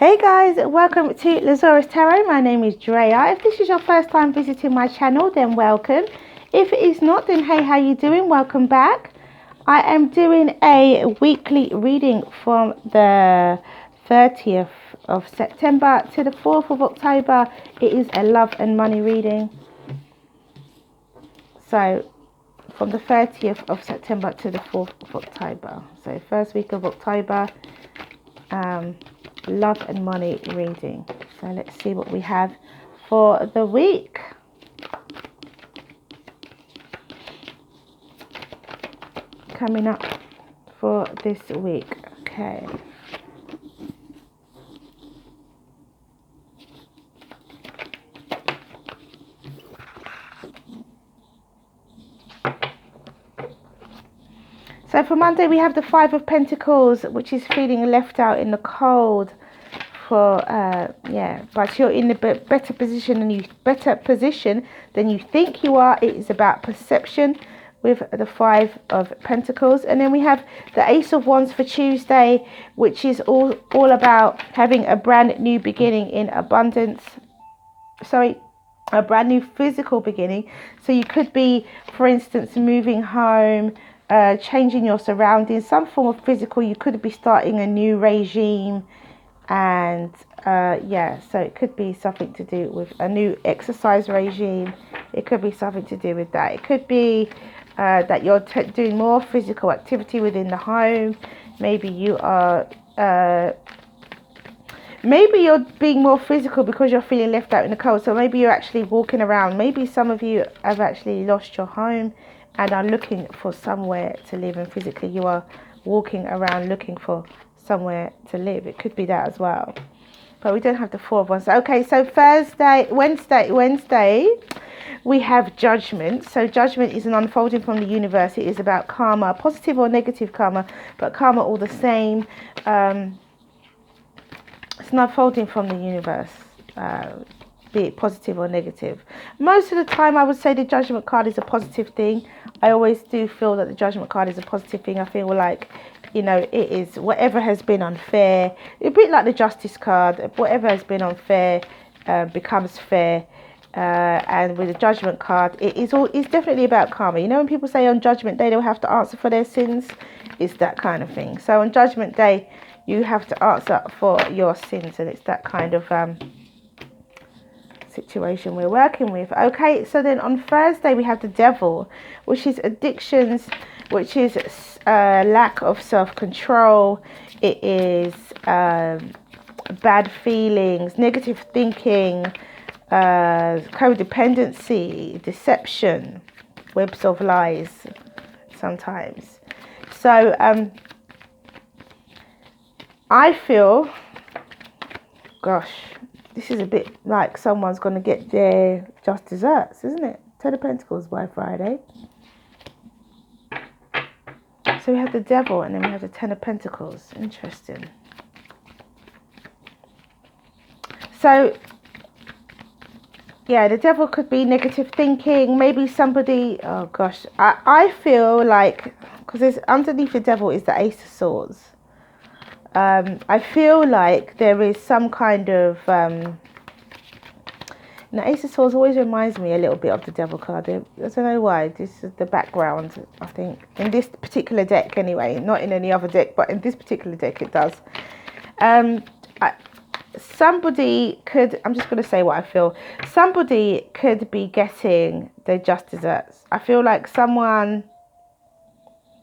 Hey guys, welcome to Zarious Tarot. My name is Drea. If this is your first time visiting my channel, then welcome. If it is not, then hey, how you doing? Welcome back. I am doing a weekly reading from the 30th of September to the 4th of October. It is a love and money reading. So from the 30th of September to the 4th of October. So first week of October. Love and money reading. So let's see what we have for the week. Coming up for this week. Okay. So for Monday we have the Five of Pentacles, which is feeling left out in the cold. But you're in a better position than you think you are. It is about perception with the Five of Pentacles. And then we have the Ace of Wands for Tuesday, which is all about having a brand new beginning in abundance. A brand new physical beginning. So you could be, for instance, moving home, changing your surroundings, some form of physical. You could be starting a new regime. And so it could be something to do with a new exercise regime. It could be something to do with that. It could be that you're doing more physical activity within the home. Maybe you are maybe you're being more physical because you're feeling left out in the cold. So maybe you're actually walking around. Maybe some of you have actually lost your home and are looking for somewhere to live, and physically you are walking around looking for somewhere to live. It could be that as well, but we don't have the Four of Wands. Okay, so Wednesday we have Judgment. So Judgment is an unfolding from the universe. It is about karma, positive or negative karma, but karma all the same. It's an unfolding from the universe, be it positive or negative. Most of the time I would say the Judgment card is a positive thing. I always do feel that the Judgment card is a positive thing. I feel like, you know, it is whatever has been unfair. A bit like the Justice card. Whatever has been unfair becomes fair. And with the Judgment card, it's definitely about karma. You know, when people say on Judgment Day they'll have to answer for their sins, it's that kind of thing. So on Judgment Day you have to answer for your sins, and it's that kind of situation we're working with. Okay, so then on Thursday we have the Devil, which is addictions, which is lack of self-control. It is bad feelings, negative thinking, codependency, deception, webs of lies sometimes. So I feel, gosh, this is a bit like someone's going to get their just desserts, isn't it? Ten of Pentacles by Friday. So we have the Devil and then we have the Ten of Pentacles. Interesting. So, yeah, the Devil could be negative thinking. Maybe somebody, oh gosh. I feel like, because underneath the Devil is the Ace of Swords. I feel like there is some kind of now Ace of Swords always reminds me a little bit of the Devil card. I don't know why. This is the background, I think, in this particular deck anyway, not in any other deck, but in this particular deck it does. Somebody could, I'm just going to say what I feel, somebody could be getting their just desserts. I feel like someone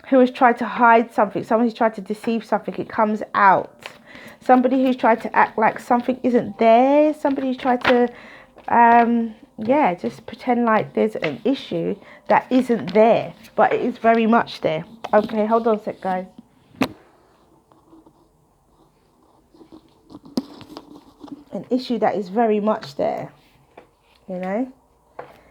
who has tried to hide something, someone who's tried to deceive something, it comes out. Somebody who's tried to act like something isn't there. Somebody who's tried to, just pretend like there's an issue that isn't there, but it is very much there. Okay, hold on a sec, guys. An issue that is very much there, you know?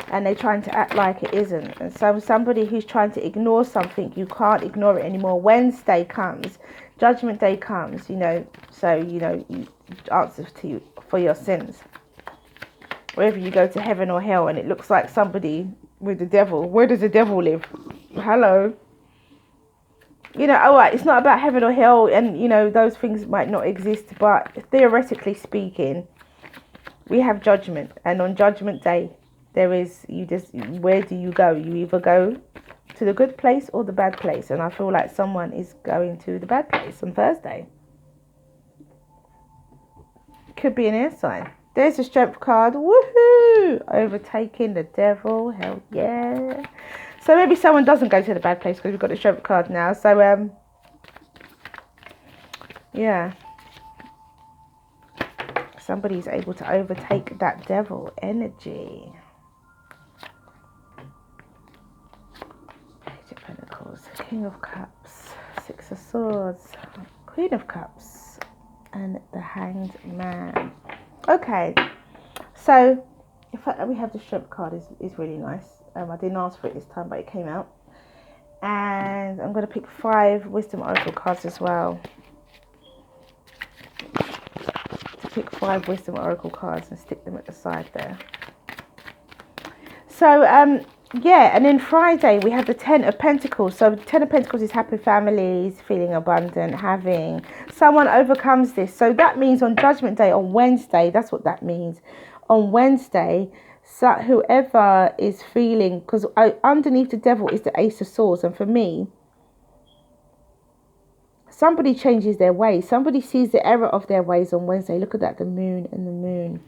And they're trying to act like it isn't. And so somebody who's trying to ignore something, you can't ignore it anymore. Wednesday comes, Judgment Day comes, you know, so, you know, you answer to you for your sins. Wherever you go to heaven or hell, and it looks like somebody with the Devil. Where does the Devil live? Hello. you know, all right, it's not about heaven or hell, and you know those things might not exist, but theoretically speaking, we have judgment, and on Judgment Day, there is where do you go? You either go to the good place or the bad place, and I feel like someone is going to the bad place on Thursday. Could be an air sign. There's a Strength card. Woohoo! Overtaking the devil. Hell yeah. So maybe someone doesn't go to the bad place because we've got the Strength card now. So yeah. Somebody's able to overtake that devil energy. Page of Pentacles. King of Cups. Six of Swords. Queen of Cups. And the Hanged Man. Okay, so we have the Strength card is really nice. I didn't ask for it this time, but it came out. And I'm going to pick 5 Wisdom Oracle cards as well. To pick 5 Wisdom Oracle cards and stick them at the side there. So yeah, and then Friday we have the 10 of Pentacles. So the 10 of Pentacles is happy families, feeling abundant, having someone overcomes this. So that means on Judgment Day, on Wednesday, that's what that means. On Wednesday, so whoever is feeling, because underneath the devil is the Ace of Swords, and for me, somebody changes their ways. Somebody sees the error of their ways on Wednesday. Look at that, the moon and the moon.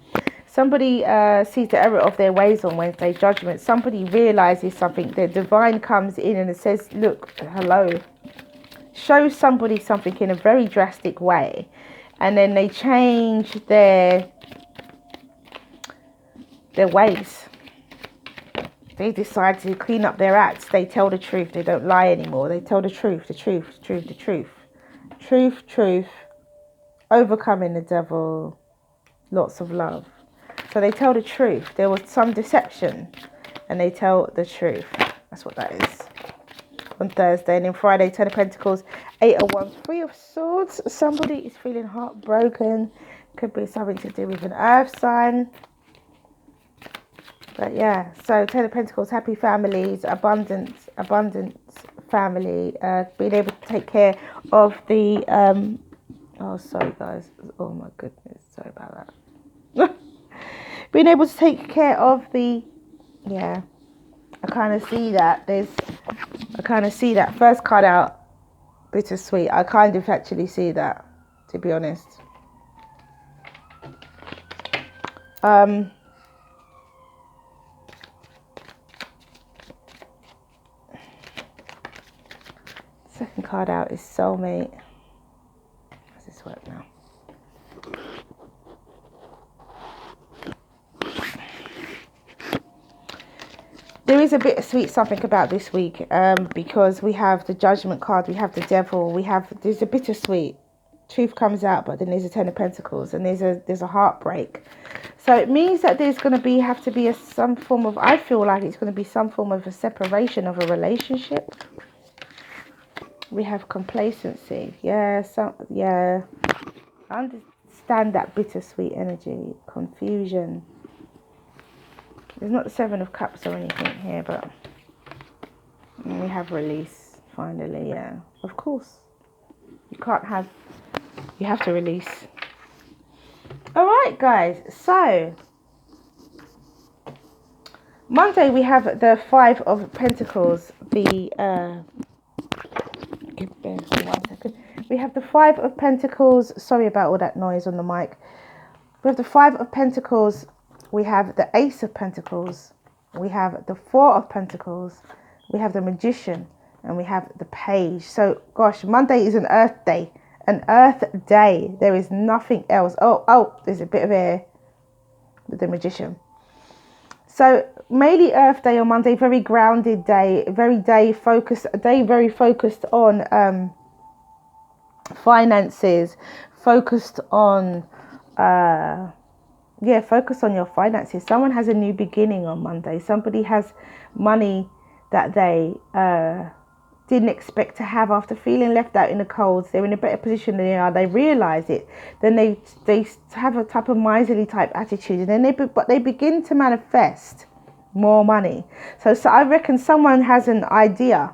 Somebody sees the error of their ways on Wednesday, Judgment. Somebody realizes something. The divine comes in and it says, look, hello. Shows somebody something in a very drastic way. And then they change their ways. They decide to clean up their acts. They tell the truth. They don't lie anymore. They tell the truth, the truth, the truth, the truth. Truth, truth. Overcoming the devil. Lots of love. So they tell the truth. There was some deception and they tell the truth. That's what that is. On Thursday. And then Friday, 10 of Pentacles, 8 of Wands, 3 of Swords. Somebody is feeling heartbroken. Could be something to do with an earth sign. But yeah, so 10 of Pentacles, happy families, abundance family, being able to take care of the, oh, sorry guys. Oh my goodness. Sorry about that. Being able to take care of the, yeah, I kind of see that. I kind of see that. First card out, Bittersweet. I kind of actually see that, to be honest. Second card out is Soulmate. How does this work now? There is a bittersweet something about this week, because we have the Judgment card, we have the devil, there's a bittersweet. Truth comes out, but then there's a 10 of Pentacles, and there's a heartbreak. So it means that there's going to have to be some form of, I feel like it's going to be some form of a separation of a relationship. We have complacency. Yeah, I understand that bittersweet energy, confusion. There's not the 7 of Cups or anything here, but we have release, finally, yeah. Of course. You have to release. Alright, guys, so Monday we have the 5 of Pentacles, we have the 5 of Pentacles, sorry about all that noise on the mic. We have the 5 of Pentacles, we have the Ace of Pentacles, we have the 4 of Pentacles, we have the Magician, and we have the Page. So, gosh, Monday is an Earth Day. An Earth Day. There is nothing else. Oh, there's a bit of air with the Magician. So, mainly Earth Day on Monday, very grounded day, very focused on finances, focused on focus on your finances. Someone has a new beginning on Monday. Somebody has money that they didn't expect to have after feeling left out in the cold. They're in a better position than they are. They realise it. Then they have a type of miserly type attitude, and then they begin to manifest more money. So I reckon someone has an idea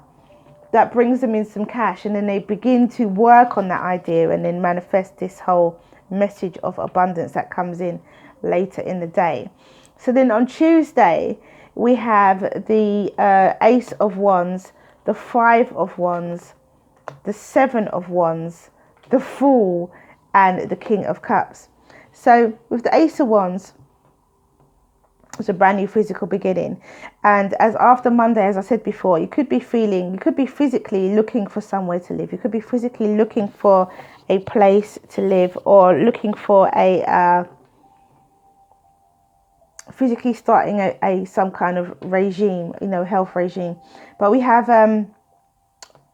that brings them in some cash, and then they begin to work on that idea and then manifest this whole message of abundance that comes in later in the day. So then on Tuesday we have the Ace of Wands, the Five of Wands, the Seven of Wands, the Fool, and the King of Cups. So with the Ace of Wands, it's a brand new physical beginning, and as after Monday, as I said before, you could be physically looking for somewhere to live. You could be physically looking for a place to live, or looking for a physically starting a some kind of regime, health regime. But we have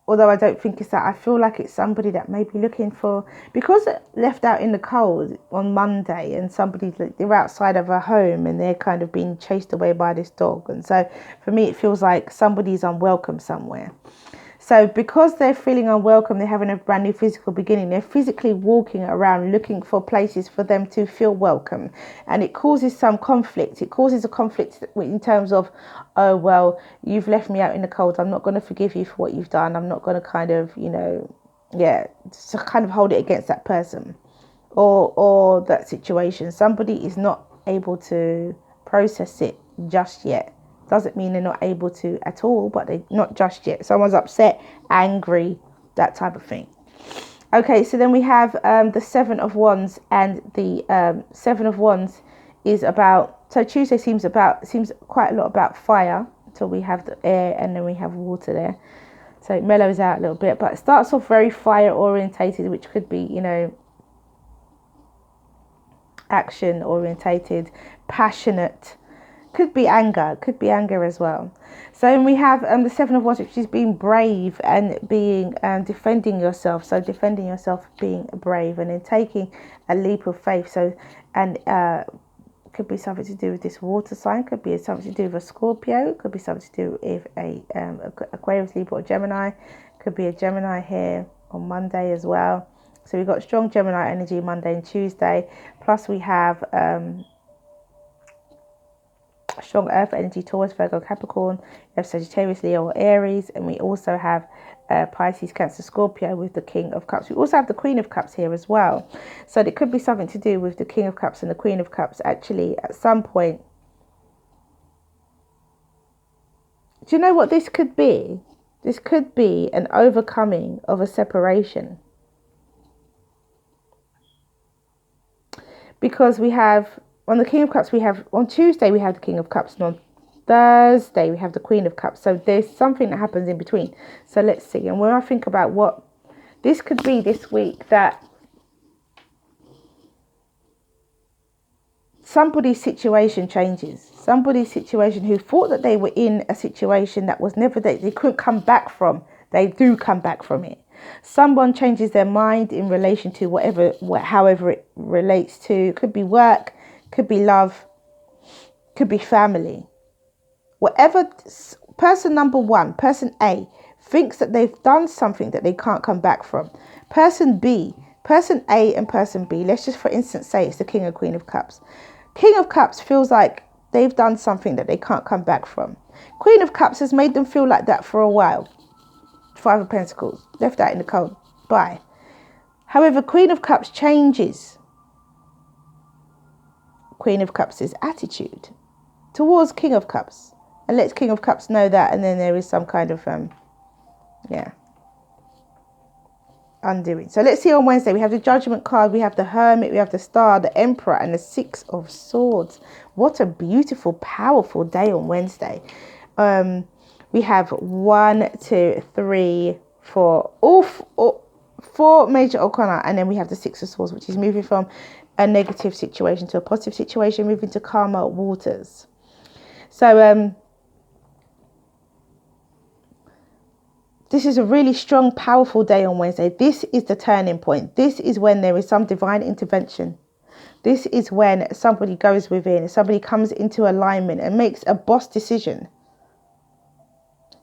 although I don't think it's that, I feel like it's somebody that may be looking for, because left out in the cold on Monday, and they're outside of a home and they're kind of being chased away by this dog. And so for me, it feels like somebody's unwelcome somewhere. So because they're feeling unwelcome, they're having a brand new physical beginning. They're physically walking around looking for places for them to feel welcome. And it causes some conflict. It causes a conflict in terms of, oh, well, you've left me out in the cold. I'm not going to forgive you for what you've done. I'm not going to kind of, just kind of hold it against that person or that situation. Somebody is not able to process it just yet. Doesn't mean they're not able to at all, but they're not just yet. Someone's upset, angry, that type of thing. Okay, so then we have the Seven of Wands, and the Seven of Wands is about, so Tuesday seems quite a lot about fire, until we have the air and then we have water there. So it mellows out a little bit, but it starts off very fire orientated, which could be, action orientated, passionate. Could be anger as well. So we have the Seven of Wands, which is being brave and being defending yourself. So defending yourself, being brave, and then taking a leap of faith. So, and could be something to do with this water sign. Could be something to do with a Scorpio. Could be something to do with a Aquarius, Libra, or Gemini. Could be a Gemini here on Monday as well. So we've got strong Gemini energy Monday and Tuesday. Plus we have strong earth energy, Taurus, Virgo, Capricorn. We have Sagittarius, Leo, or Aries, and we also have Pisces, Cancer, Scorpio with the King of Cups. We also have the Queen of Cups here as well. So it could be something to do with the King of Cups and the Queen of Cups actually at some point. Do you know what this could be? This could be an overcoming of a separation. Because we have, on the King of Cups, on Tuesday we have the King of Cups, and on Thursday we have the Queen of Cups. So there's something that happens in between. So let's see. And when I think about what this could be this week, that somebody's situation changes. Somebody's situation who thought that they were in a situation that was never, they couldn't come back from. They do come back from it. Someone changes their mind in relation to however it relates to. Could be work, could be love, could be family. Whatever, person number one, person A, thinks that they've done something that they can't come back from. Person B, person A and person B, let's just for instance say it's the King and Queen of Cups. King of Cups feels like they've done something that they can't come back from. Queen of Cups has made them feel like that for a while. Five of Pentacles, left out in the cold. Bye. However, Queen of Cups changes Queen of Cups' attitude towards King of Cups, and lets King of Cups know that, and then there is some kind of undoing. So let's see on Wednesday. We have the Judgment card, we have the Hermit, we have the Star, the Emperor, and the Six of Swords. What a beautiful, powerful day on Wednesday. We have 1, 2, 3, 4, all 4 major arcana, and then we have the Six of Swords, which is moving from a negative situation to a positive situation, moving to calmer waters. So this is a really strong, powerful day on Wednesday. This is the turning point. This is when there is some divine intervention. This is when somebody goes within, somebody comes into alignment and makes a boss decision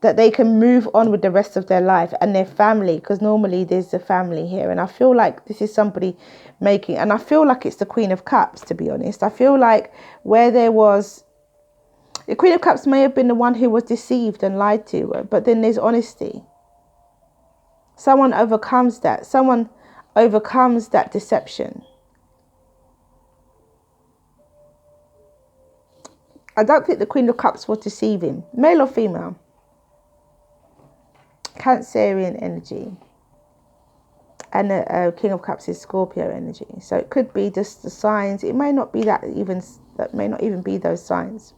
that they can move on with the rest of their life and their family, because normally there's a family here. And I feel like this is somebody making, and I feel like it's the Queen of Cups, to be honest. I feel like where there was, the Queen of Cups may have been the one who was deceived and lied to, but then there's honesty. Someone overcomes that. Someone overcomes that deception. I don't think the Queen of Cups was deceiving. Male or female? Cancerian energy. And the King of Cups is Scorpio energy. So it could be just the signs. It may not be that may not even be those signs.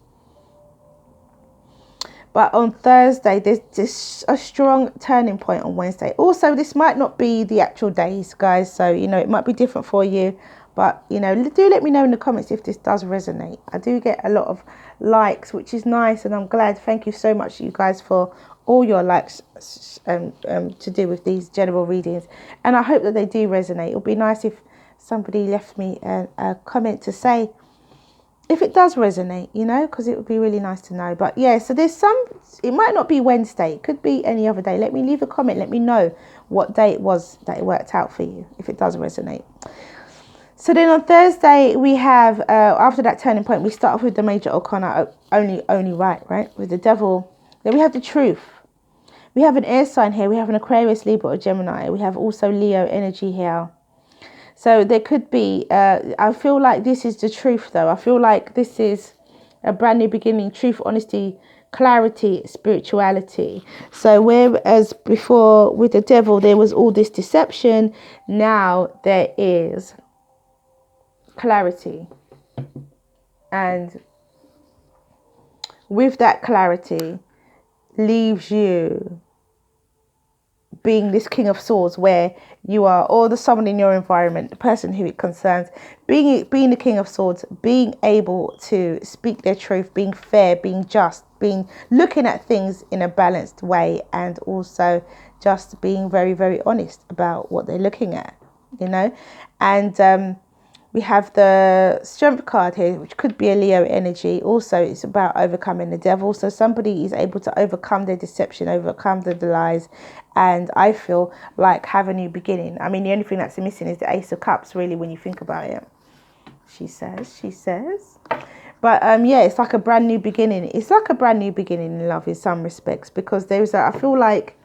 But on Thursday, there's just a strong turning point on Wednesday. Also, this might not be the actual days, guys. So, you know, it might be different for you. But, you know, do let me know in the comments if this does resonate. I do get a lot of likes, which is nice. And I'm glad. Thank you so much, you guys, for all your likes to do with these general readings. And I hope that they do resonate. It would be nice if somebody left me a comment to say if it does resonate, you know, because it would be really nice to know. But yeah, so there's it might not be Wednesday. It could be any other day. Let me leave a comment. Let me know what day it was that it worked out for you, if it does resonate. So then on Thursday, we have, after that turning point, we start off with the major arcana, only right? With the devil. Then we have the truth. We have an air sign here. We have an Aquarius, Libra, or Gemini. We have also Leo energy here. So there could be, I feel like this is the truth though. I feel like this is a brand new beginning, truth, honesty, clarity, spirituality. So whereas before with the devil, there was all this deception, now there is clarity. And with that clarity leaves you being this King of Swords, where you are, or the someone in your environment, the person who it concerns, being the King of Swords, being able to speak their truth, being fair, being just, looking at things in a balanced way, and also just being very, very honest about what they're looking at, you know. And we have the Strength card here, which could be a Leo energy. Also, it's about overcoming the devil. So somebody is able to overcome their deception, overcome the lies, and I feel like have a new beginning. I mean, the only thing that's missing is the Ace of Cups, really, when you think about it. She says. But yeah, it's like a brand new beginning. It's like a brand new beginning in love in some respects, because I feel like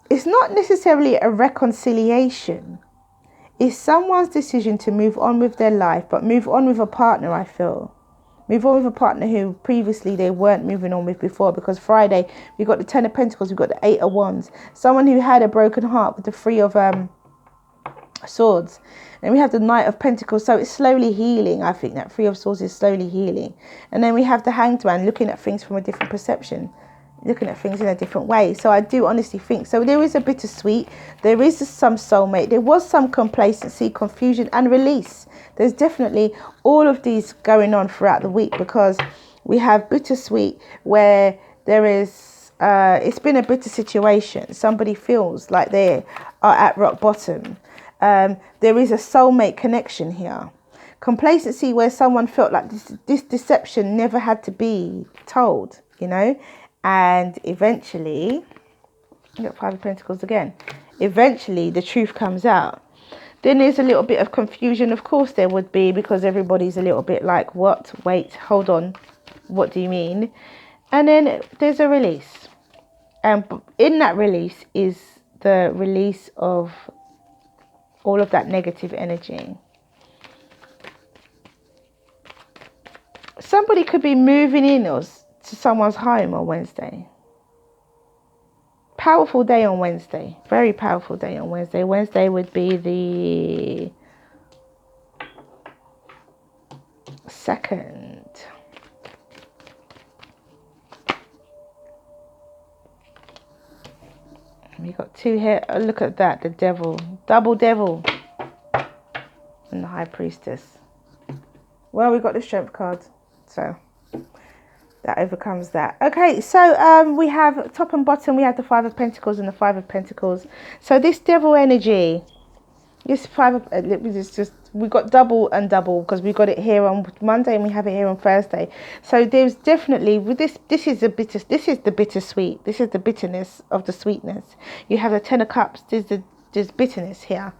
it's not necessarily a reconciliation. It's someone's decision to move on with their life, but move on with a partner, I feel. Move on with a partner who previously they weren't moving on with before, because Friday, we've got the Ten of Pentacles, we've got the Eight of Wands. Someone who had a broken heart with the Three of Swords. And we have the Knight of Pentacles, so it's slowly healing. I think that Three of Swords is slowly healing. And then we have the Hanged Man, looking at things from a different perception, looking at things in a different way. So I do honestly think, so there is a bittersweet, there is some soulmate, there was some complacency, confusion, and release. There's definitely all of these going on throughout the week, because we have bittersweet where there is it's been a bitter situation. Somebody feels like they are at rock bottom. There is a soulmate connection here. Complacency, where someone felt like this deception never had to be told, you know. And eventually, you got Five of Pentacles again. Eventually, the truth comes out. Then there's a little bit of confusion. Of course there would be, because everybody's a little bit like, what? Wait, hold on. What do you mean? And then there's a release. And in that release is the release of all of that negative energy. Somebody could be moving in to someone's home on Wednesday. Powerful day on Wednesday. Very powerful day on Wednesday. Wednesday would be the 2nd. We got two here. Oh, look at that. The devil. Double devil. And the High Priestess. Well, we got the Strength card. So that overcomes that. Okay, so we have top and bottom, we have the Five of Pentacles and the Five of Pentacles. So this devil energy, this we got double and double, because we got it here on Monday and we have it here on Thursday. So there's definitely with this is the bittersweet, this is the bitterness of the sweetness. You have the Ten of Cups, there's bitterness here,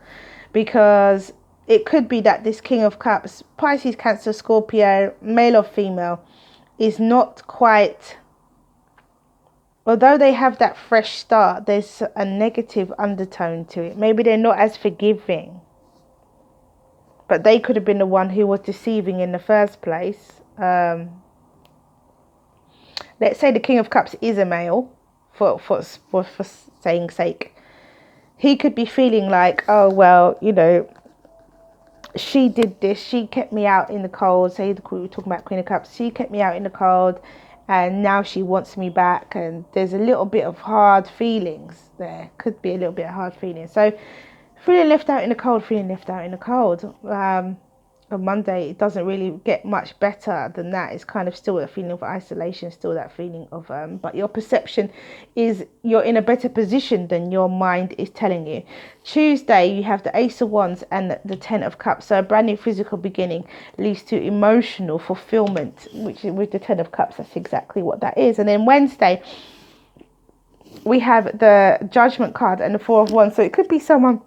because it could be that this King of Cups, Pisces, Cancer, Scorpio, male or female, is not quite although they have that fresh start, there's a negative undertone to it. Maybe they're not as forgiving, but they could have been the one who was deceiving in the first place. Let's say the King of Cups is a male, for saying sake. He could be feeling like, oh, well, you know, she did this. She kept me out in the cold. Say we were talking about Queen of Cups. She kept me out in the cold, and now she wants me back. And there's a little bit of hard feelings there. Could be a little bit of hard feelings. So feeling left out in the cold, feeling left out in the cold. On Monday, it doesn't really get much better than that. It's kind of still a feeling of isolation, still that feeling of, but your perception is you're in a better position than your mind is telling you. Tuesday, you have the Ace of Wands and the Ten of Cups. So a brand new physical beginning leads to emotional fulfillment, which with the Ten of Cups, that's exactly what that is. And then Wednesday, we have the Judgment card and the Four of Wands. So it could be someone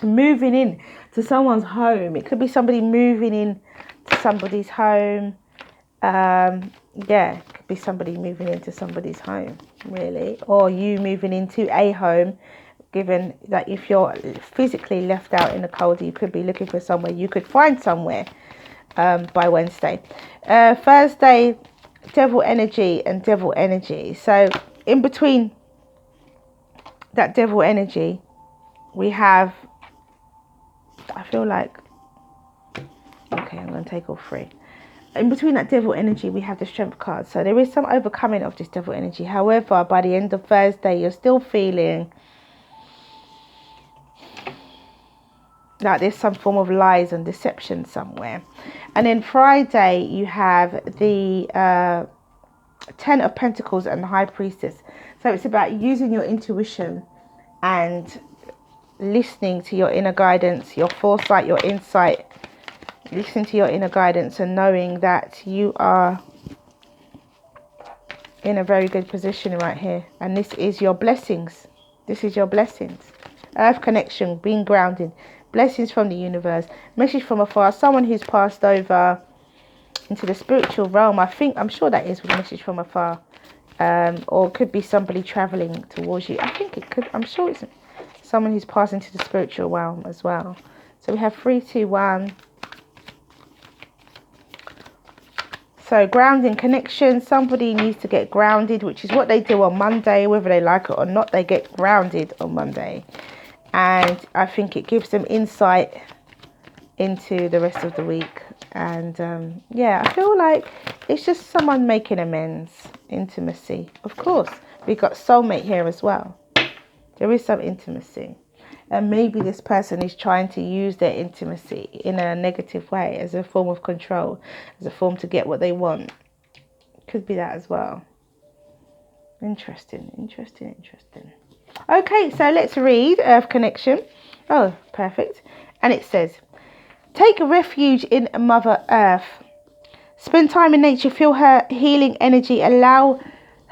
moving in to someone's home. It could be somebody moving in to somebody's home. It could be somebody moving into somebody's home, really, or you moving into a home. Given that if you're physically left out in the cold, you could be looking for somewhere. You could find somewhere by Wednesday. Thursday, Devil energy and Devil energy. So in between that Devil energy, we have, I feel like, okay, I'm going to take all three. In between that Devil energy, we have the Strength card. So there is some overcoming of this Devil energy. However, by the end of Thursday, you're still feeling like there's some form of lies and deception somewhere. And then Friday, you have the Ten of Pentacles and the High Priestess. So it's about using your intuition and listening to your inner guidance, your foresight, your insight. Listen to your inner guidance and knowing that you are in a very good position right here. And this is your blessings. This is your blessings. Earth connection, being grounded. Blessings from the universe. Message from afar. Someone who's passed over into the spiritual realm. I'm sure that is with a message from afar. Or it could be somebody traveling towards you. I think it could. I'm sure it's someone who's passed into the spiritual realm as well. So we have 3, 2, 1. So grounding connection. Somebody needs to get grounded, which is what they do on Monday. Whether they like it or not, they get grounded on Monday. And I think it gives them insight into the rest of the week. And I feel like it's just someone making amends. Intimacy. Of course, we've got soulmate here as well. There is some intimacy. And maybe this person is trying to use their intimacy in a negative way as a form of control, as a form to get what they want. Could be that as well. Interesting. Okay, so let's read Earth Connection. Oh, perfect. And it says, take refuge in Mother Earth. Spend time in nature. Feel her healing energy. Allow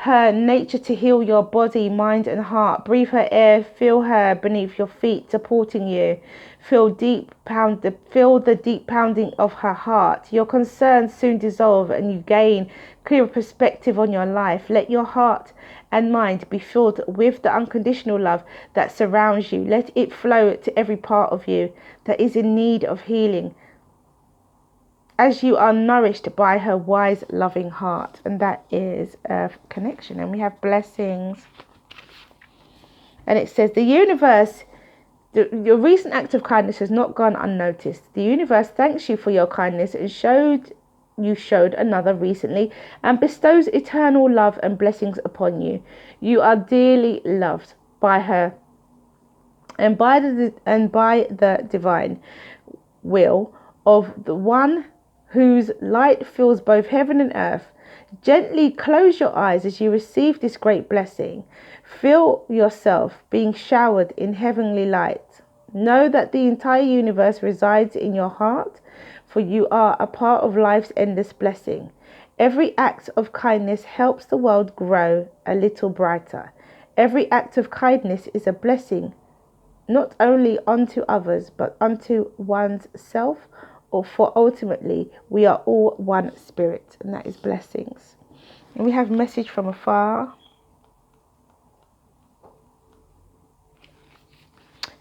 her nature to heal your body, mind and heart. Breathe her air. Feel her beneath your feet, supporting you. Feel the deep pounding of her heart. Your concerns soon dissolve and you gain clearer perspective on your life. Let your heart and mind be filled with the unconditional love that surrounds you. Let it flow to every part of you that is in need of healing, as you are nourished by her wise, loving heart. And that is Earth Connection. And we have blessings. And it says, the universe, your recent act of kindness has not gone unnoticed. The universe thanks you for your kindness and you showed another recently, and bestows eternal love and blessings upon you. You are dearly loved by her and by the divine will of the one whose light fills both heaven and earth. Gently close your eyes as you receive this great blessing. Feel yourself being showered in heavenly light. Know that the entire universe resides in your heart, for you are a part of life's endless blessing. Every act of kindness helps the world grow a little brighter. Every act of kindness is a blessing, not only unto others, but unto one's self, or for ultimately we are all one spirit. And that is blessings. And we have message from afar.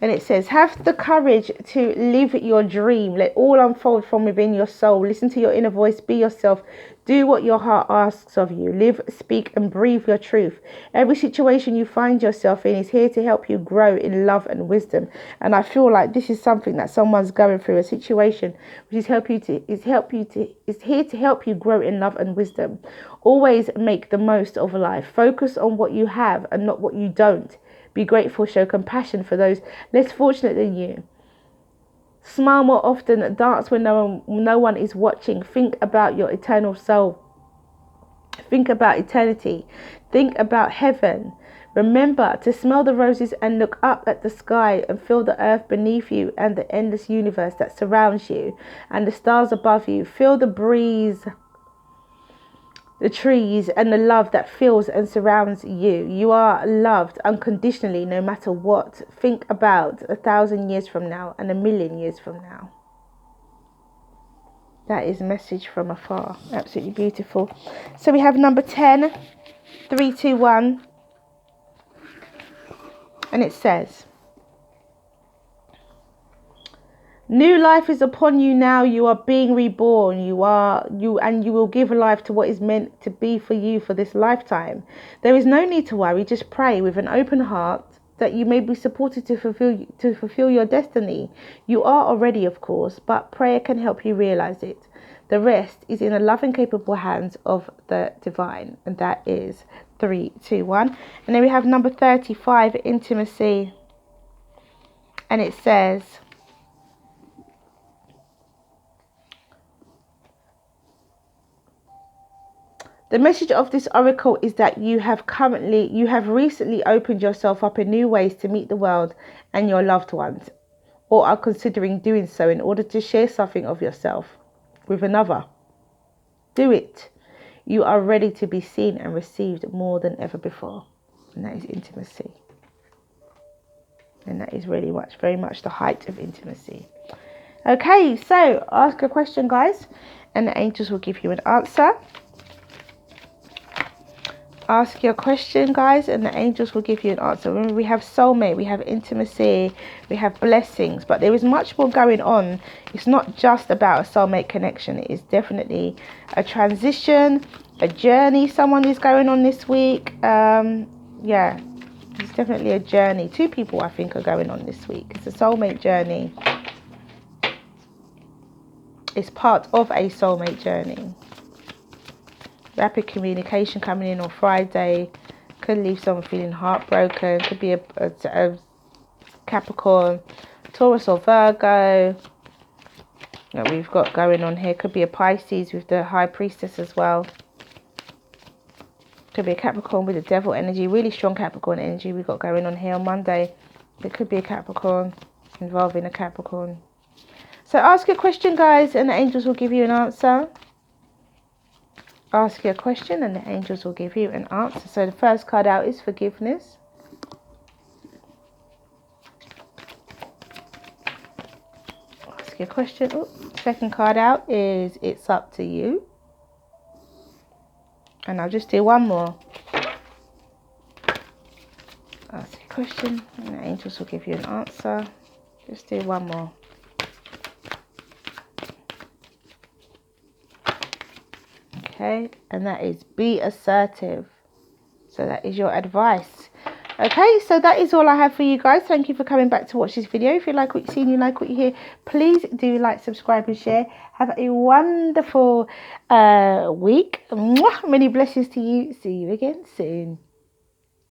And it says, have the courage to live your dream. Let all unfold from within your soul. Listen to your inner voice. Be yourself. Do what your heart asks of you. Live, speak, and breathe your truth. Every situation you find yourself in is here to help you grow in love and wisdom. And I feel like this is something that someone's going through, a situation which is here to help you grow in love and wisdom. Always make the most of life. Focus on what you have and not what you don't. Be grateful, show compassion for those less fortunate than you. Smile more often, dance when no one is watching. Think about your eternal soul. Think about eternity. Think about heaven. Remember to smell the roses and look up at the sky and feel the earth beneath you and the endless universe that surrounds you and the stars above you. Feel the breeze, the trees, and the love that fills and surrounds you. You are loved unconditionally no matter what. Think about 1,000 years from now and 1,000,000 years from now. That is a message from afar. Absolutely beautiful. So we have number 10, 3, 2, 1. And it says, new life is upon you now. You are being reborn. You will give life to what is meant to be for you for this lifetime. There is no need to worry. Just pray with an open heart that you may be supported to fulfill your destiny. You are already, of course, but prayer can help you realize it. The rest is in the loving, capable hands of the divine. And that is 3, 2, 1. And then we have number 35, intimacy. And it says, the message of this oracle is that you have recently opened yourself up in new ways to meet the world and your loved ones, or are considering doing so in order to share something of yourself with another. Do it. You are ready to be seen and received more than ever before. And that is intimacy. And that is really very much the height of intimacy. Okay, so ask a question, guys, and the angels will give you an answer. Ask your question, guys, and the angels will give you an answer. Remember, we have soulmate, we have intimacy, we have blessings, but there is much more going on. It's not just about a soulmate connection. It is definitely a transition, a journey someone is going on this week. Yeah, it's definitely a journey. 2 people, I think, are going on this week. It's a soulmate journey. It's part of a soulmate journey. Rapid communication coming in on Friday. Could leave someone feeling heartbroken. Could be a Capricorn, Taurus or Virgo that we've got going on here. Could be a Pisces with the High Priestess as well. Could be a Capricorn with the Devil energy. Really strong Capricorn energy we've got going on here on Monday. It could be a Capricorn involving a Capricorn. So ask your question, guys, and the angels will give you an answer. Ask your question and the angels will give you an answer. So the first card out is forgiveness. Ask your question. Second card out is it's up to you. And I'll just do one more. Ask your question and the angels will give you an answer. Just do one more. Okay, and that is be assertive. So that is your advice. Okay, so that is all I have for you guys. Thank you for coming back to watch this video. If you like what you see and you like what you hear, please do like, subscribe and share. Have a wonderful week. Mwah! Many blessings to you. See you again soon.